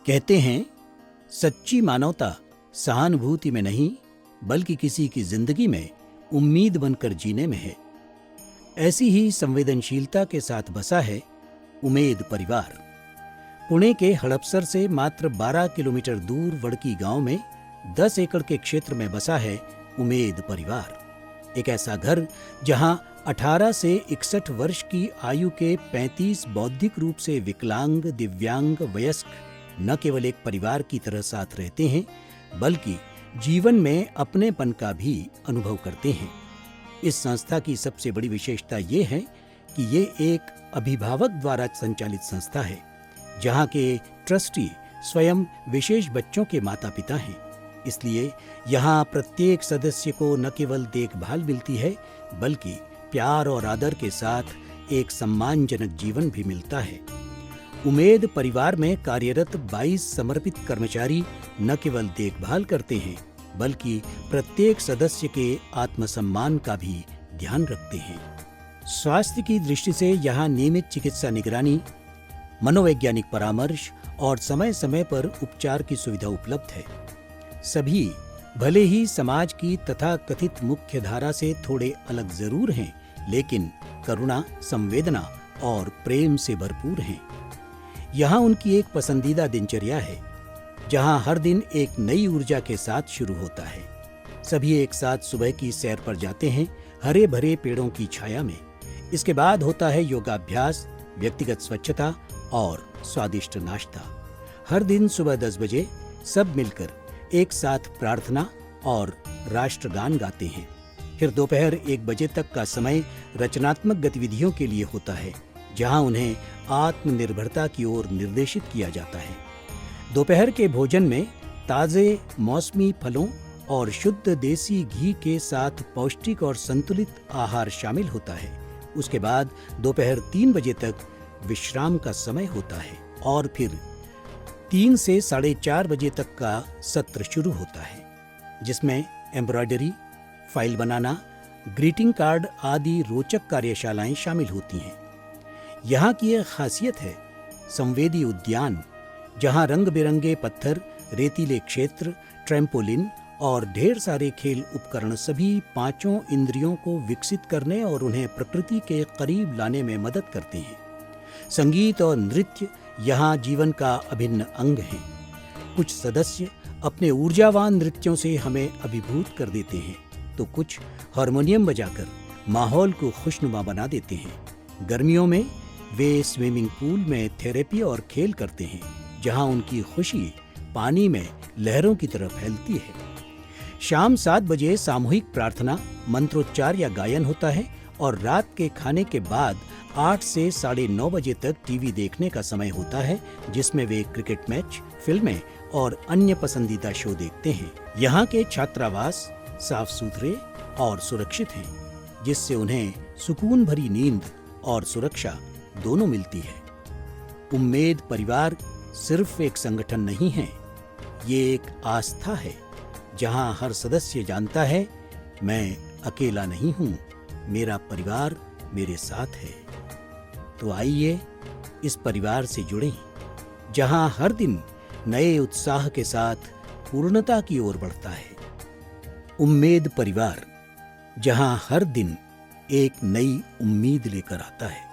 कहते हैं, सच्ची मानवता सहानुभूति में नहीं बल्कि किसी की जिंदगी में उम्मीद बनकर जीने में है। ऐसी ही संवेदनशीलता के साथ बसा है उमेद परिवार। पुणे के हड़पसर से मात्र 12 किलोमीटर दूर वड़की गांव में 10 एकड़ के क्षेत्र में बसा है उमेद परिवार। एक ऐसा घर जहां 18 से 61 वर्ष की आयु के 35 बौद्धिक रूप से विकलांग, दिव्यांग, वयस्क न केवल एक परिवार की तरह साथ रहते हैं बल्कि जीवन में अपनेपन का भी अनुभव करते हैं। इस संस्था की सबसे बड़ी विशेषता ये है कि ये एक अभिभावक द्वारा संचालित संस्था है, जहां के ट्रस्टी स्वयं विशेष बच्चों के माता पिता हैं। इसलिए यहाँ प्रत्येक सदस्य को न केवल देखभाल मिलती है बल्कि प्यार और आदर के साथ एक सम्मानजनक जीवन भी मिलता है। उमेद परिवार में कार्यरत 22 समर्पित कर्मचारी न केवल देखभाल करते हैं बल्कि प्रत्येक सदस्य के आत्मसम्मान का भी ध्यान रखते हैं। स्वास्थ्य की दृष्टि से यहाँ नियमित चिकित्सा निगरानी, मनोवैज्ञानिक परामर्श और समय समय पर उपचार की सुविधा उपलब्ध है। सभी भले ही समाज की तथा कथित मुख्य धारा से थोड़े अलग जरूर हैं, लेकिन करुणा, संवेदना और प्रेम से भरपूर हैं। यहाँ उनकी एक पसंदीदा दिनचर्या है, जहाँ हर दिन एक नई ऊर्जा के साथ शुरू होता है। सभी एक साथ सुबह की सैर पर जाते हैं, हरे भरे पेड़ों की छाया में। इसके बाद होता है योगाभ्यास, व्यक्तिगत स्वच्छता और स्वादिष्ट नाश्ता। हर दिन सुबह 10 बजे सब मिलकर एक साथ प्रार्थना और राष्ट्रगान गाते हैं। फिर दोपहर 1 बजे तक का समय रचनात्मक गतिविधियों के लिए होता है, जहां उन्हें आत्मनिर्भरता की ओर निर्देशित किया जाता है। दोपहर के भोजन में ताजे मौसमी फलों और शुद्ध देसी घी के साथ पौष्टिक और संतुलित आहार शामिल होता है। उसके बाद दोपहर 3 बजे तक विश्राम का समय होता है और फिर 3 से 4:30 बजे तक का सत्र शुरू होता है, जिसमें एम्ब्रॉयडरी, फाइल बनाना, ग्रीटिंग कार्ड आदि रोचक कार्यशालाएं शामिल होती हैं। यहाँ की एक खासियत है संवेदी उद्यान, जहाँ रंग बिरंगे पत्थर, रेतीले क्षेत्र, ट्रैम्पोलिन और ढेर सारे खेल उपकरण सभी 5 इंद्रियों को विकसित करने और उन्हें प्रकृति के करीब लाने में मदद करते हैं। संगीत और नृत्य यहाँ जीवन का अभिन्न अंग हैं। कुछ सदस्य अपने ऊर्जावान नृत्यों से हमें अभिभूत कर देते हैं, तो कुछ हारमोनियम बजाकर माहौल को खुशनुमा बना देते हैं। गर्मियों में वे स्विमिंग पूल में थेरेपी और खेल करते हैं, जहां उनकी खुशी पानी में लहरों की तरह फैलती है। शाम 7 बजे सामूहिक प्रार्थना, मंत्रोच्चार या गायन होता है और रात के खाने के बाद 8 से 9:30 बजे तक टीवी देखने का समय होता है, जिसमें वे क्रिकेट मैच, फिल्में और अन्य पसंदीदा शो देखते हैं। यहाँ के छात्रावास साफ सुथरे और सुरक्षित हैं, जिससे उन्हें सुकून भरी नींद और सुरक्षा दोनों मिलती है। उम्मेद परिवार सिर्फ एक संगठन नहीं है, ये एक आस्था है, जहां हर सदस्य जानता है, मैं अकेला नहीं हूं, मेरा परिवार मेरे साथ है। तो आइए इस परिवार से जुड़ें, जहां हर दिन नए उत्साह के साथ पूर्णता की ओर बढ़ता है। उम्मेद परिवार, जहां हर दिन एक नई उम्मीद लेकर आता है।